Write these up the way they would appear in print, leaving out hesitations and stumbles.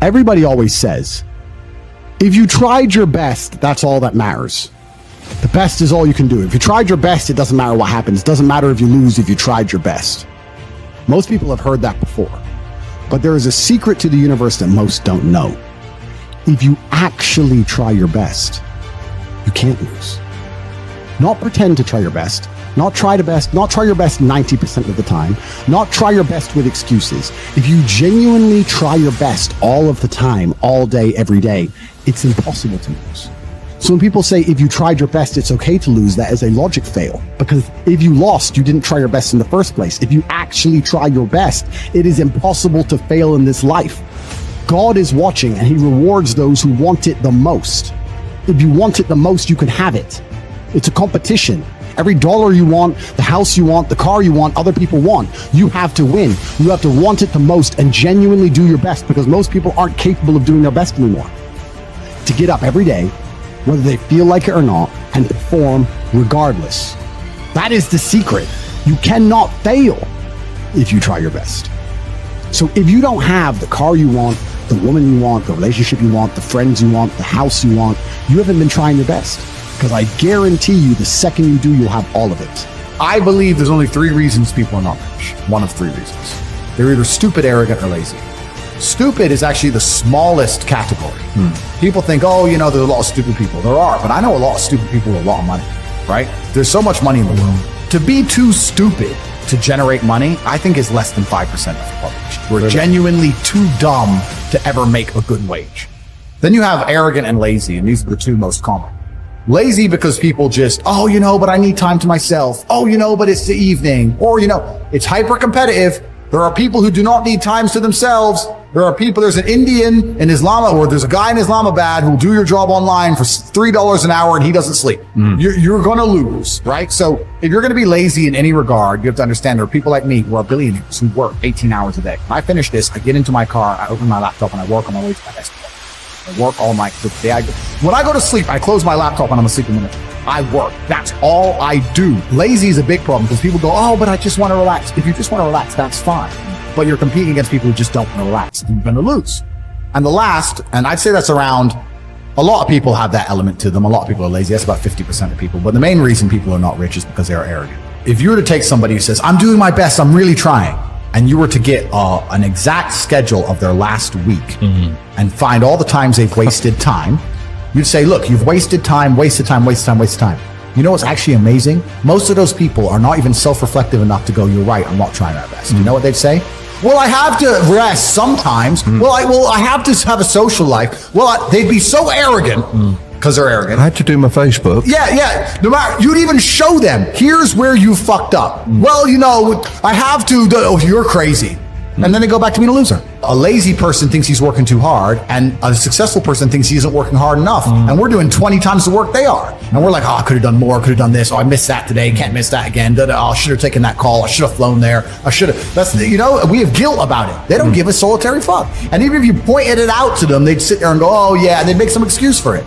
Everybody always says, if you tried your best, that's all that matters. The best is all you can do. If you tried your best, it doesn't matter what happens. It doesn't matter if you lose if you tried your best. Most people have heard that before. But there is a secret to the universe that most don't know. If you actually try your best, you can't lose. Not pretend to try your best. Not try your best 90% of the time. Not try your best with excuses. If you genuinely try your best all of the time, all day, every day, it's impossible to lose. So when people say, if you tried your best, it's okay to lose, that is a logic fail. Because if you lost, you didn't try your best in the first place. If you actually try your best, it is impossible to fail in this life. God is watching and he rewards those who want it the most. If you want it the most, you can have it. It's a competition. Every dollar you want, the house you want, the car you want, other people want, you have to win. You have to want it the most and genuinely do your best, because most people aren't capable of doing their best anymore. To get up every day, whether they feel like it or not, and perform regardless. That is the secret. You cannot fail if you try your best. So if you don't have the car you want, the woman you want, the relationship you want, the friends you want, the house you want, you haven't been trying your best. Because I guarantee you, the second you do, you'll have all of it. I believe there's only 3 reasons people are not rich. One of 3 reasons. They're either stupid, arrogant, or lazy. Stupid is actually the smallest category. People think, oh, you know, there's a lot of stupid people. There are, but I know a lot of stupid people with a lot of money, right? There's so much money in the world. To be too stupid to generate money, I think is less than 5% of the population. We're genuinely too dumb to ever make a good wage. Then you have arrogant and lazy, and these are the 2 most common. Lazy because people just, oh, you know, but I need time to myself. Oh, you know, but it's the evening. Or, you know, it's hyper competitive. There are people who do not need times to themselves. There's an Indian in Islam, or there's a guy in Islamabad who'll do your job online for $3 an hour and he doesn't sleep. You're going to lose, right? So if you're going to be lazy in any regard, you have to understand there are people like me who are billionaires who work 18 hours a day. When I finish this, I get into my car, I open my laptop, and I work on my way to my desk. I work all night. When I go to sleep, I close my laptop and I'm asleep in a minute. I work. That's all I do. Lazy is a big problem because people go, oh, but I just want to relax. If you just want to relax, that's fine. But you're competing against people who just don't want to relax, and you're going to lose. And the last, and I'd say that's around, a lot of people have that element to them. A lot of people are lazy. That's about 50% of people. But the main reason people are not rich is because they are arrogant. If you were to take somebody who says, I'm doing my best, I'm really trying, and you were to get an exact schedule of their last week and find all the times they've wasted time, you'd say, look, you've wasted time, wasted time, wasted time, wasted time. You know what's actually amazing? Most of those people are not even self-reflective enough to go, you're right, I'm not trying my best. You know what they'd say? Well, I have to rest sometimes. Well, I have to have a social life. Well, they'd be so arrogant because they're arrogant. I had to do my Facebook. Yeah. No matter, you'd even show them, here's where you fucked up. Well, you know, I have to, oh, you're crazy. And then they go back to being a loser. A lazy person thinks he's working too hard, and a successful person thinks he isn't working hard enough. And we're doing 20 times the work they are. And we're like, oh, I could have done more, could have done this. Oh, I missed that today, can't miss that again. Oh, I should have taken that call. I should have flown there. I should have. That's, you know, we have guilt about it. They don't give a solitary fuck. And even if you pointed it out to them, they'd sit there and go, oh yeah, and they'd make some excuse for it.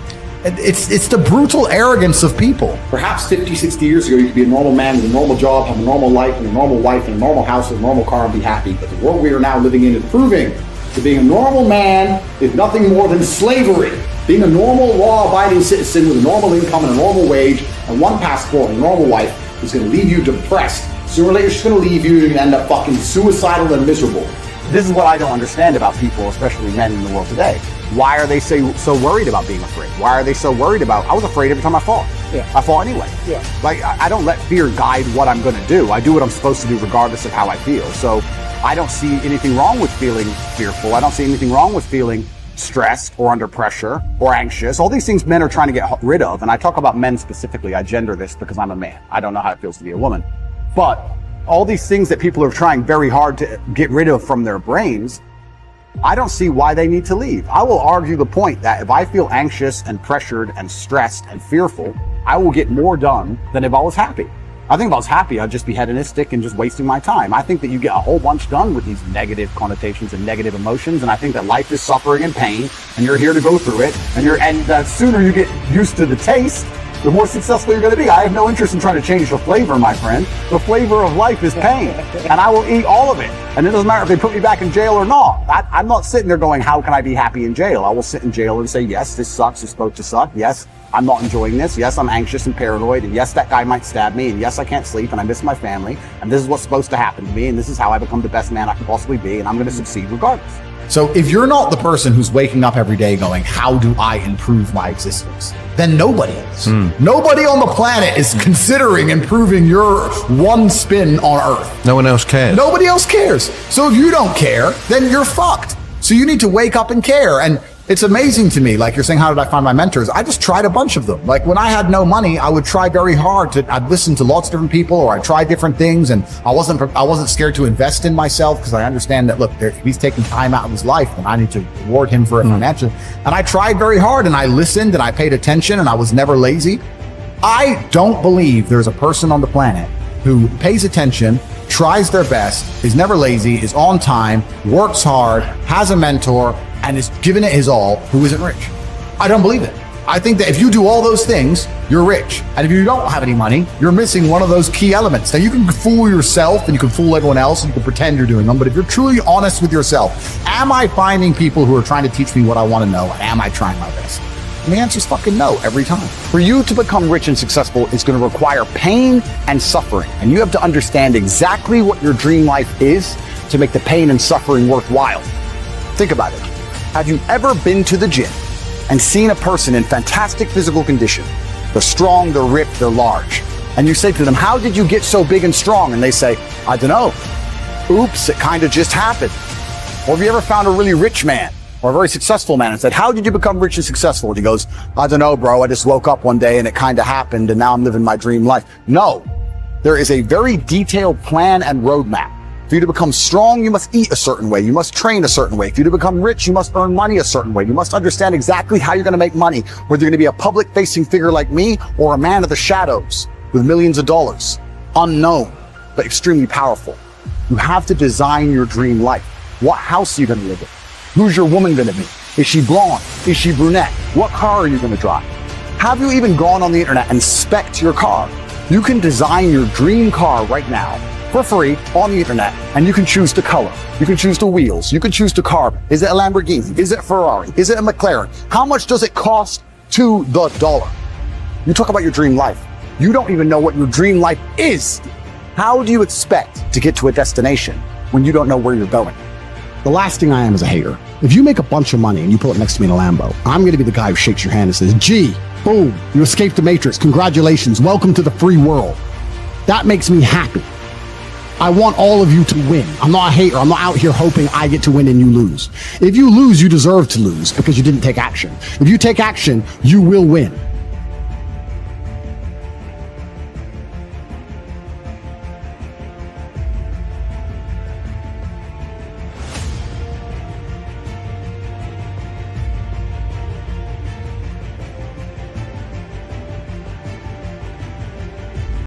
It's the brutal arrogance of people. Perhaps 50, 60 years ago, you could be a normal man with a normal job, have a normal life, and a normal wife, and a normal house, and a normal car, and be happy. But the world we are now living in is proving that being a normal man is nothing more than slavery. Being a normal, law-abiding citizen with a normal income and a normal wage, and one passport and a normal wife is going to leave you depressed. Sooner or later, it's going to leave you, and you're going to end up fucking suicidal and miserable. This is what I don't understand about people, especially men in the world today. Why are they so worried about being afraid? Why are they so worried about, I was afraid every time I fought. Yeah. I fought anyway. Yeah. Like, I don't let fear guide what I'm going to do. I do what I'm supposed to do regardless of how I feel. So I don't see anything wrong with feeling fearful. I don't see anything wrong with feeling stressed or under pressure or anxious. All these things men are trying to get rid of. And I talk about men specifically. I gender this because I'm a man. I don't know how it feels to be a woman. But all these things that people are trying very hard to get rid of from their brains, I don't see why they need to leave. I will argue the point that if I feel anxious and pressured and stressed and fearful, I will get more done than if I was happy. I think if I was happy, I'd just be hedonistic and just wasting my time. I think that you get a whole bunch done with these negative connotations and negative emotions, and I think that life is suffering and pain, and you're here to go through it, and the sooner you get used to the taste, the more successful you're going to be. I have no interest in trying to change the flavor, my friend. The flavor of life is pain, and I will eat all of it. And it doesn't matter if they put me back in jail or not. I'm not sitting there going, how can I be happy in jail? I will sit in jail and say, yes, this sucks. It's supposed to suck. Yes, I'm not enjoying this. Yes, I'm anxious and paranoid. And yes, that guy might stab me. And yes, I can't sleep and I miss my family. And this is what's supposed to happen to me. And this is how I become the best man I can possibly be. And I'm going to succeed regardless. So if you're not the person who's waking up every day going, how do I improve my existence? Then nobody is. Nobody on the planet is considering improving your one spin on Earth. No one else cares. Nobody else cares. So if you don't care, then you're fucked. So you need to wake up and care. And it's amazing to me, like you're saying, how did I find my mentors? I just tried a bunch of them. Like when I had no money, I would try very hard I'd listen to lots of different people, or I'd try different things. And I wasn't scared to invest in myself, because I understand that, look, if he's taking time out of his life, then I need to reward him for it financially. And I tried very hard, and I listened, and I paid attention, and I was never lazy. I don't believe there's a person on the planet who pays attention, tries their best, is never lazy, is on time, works hard, has a mentor, and is giving it his all, who isn't rich. I don't believe it. I think that if you do all those things, you're rich. And if you don't have any money, you're missing one of those key elements. Now, you can fool yourself and you can fool everyone else and you can pretend you're doing them, but if you're truly honest with yourself, am I finding people who are trying to teach me what I want to know, and am I trying my best? And the answer is fucking no every time. For you to become rich and successful is going to require pain and suffering. And you have to understand exactly what your dream life is to make the pain and suffering worthwhile. Think about it. Have you ever been to the gym and seen a person in fantastic physical condition? They're strong, they're ripped, they're large. And you say to them, how did you get so big and strong? And they say, I don't know. Oops, it kind of just happened. Or have you ever found a really rich man or a very successful man and said, how did you become rich and successful? And he goes, I don't know, bro. I just woke up one day and it kind of happened and now I'm living my dream life. No, there is a very detailed plan and roadmap. For you to become strong, you must eat a certain way. You must train a certain way. For you to become rich, you must earn money a certain way. You must understand exactly how you're going to make money, whether you're going to be a public-facing figure like me or a man of the shadows with millions of dollars. Unknown, but extremely powerful. You have to design your dream life. What house are you going to live in? Who's your woman going to be? Is she blonde? Is she brunette? What car are you going to drive? Have you even gone on the internet and spec'd your car? You can design your dream car right now for free on the internet, and you can choose the color. You can choose the wheels. You can choose the carbon. Is it a Lamborghini? Is it a Ferrari? Is it a McLaren? How much does it cost to the dollar? You talk about your dream life. You don't even know what your dream life is. How do you expect to get to a destination when you don't know where you're going? The last thing I am is a hater. If you make a bunch of money and you pull up next to me in a Lambo, I'm going to be the guy who shakes your hand and says, gee, boom, you escaped the matrix. Congratulations. Welcome to the free world. That makes me happy. I want all of you to win. I'm not a hater. I'm not out here hoping I get to win and you lose. If you lose, you deserve to lose because you didn't take action. If you take action, you will win.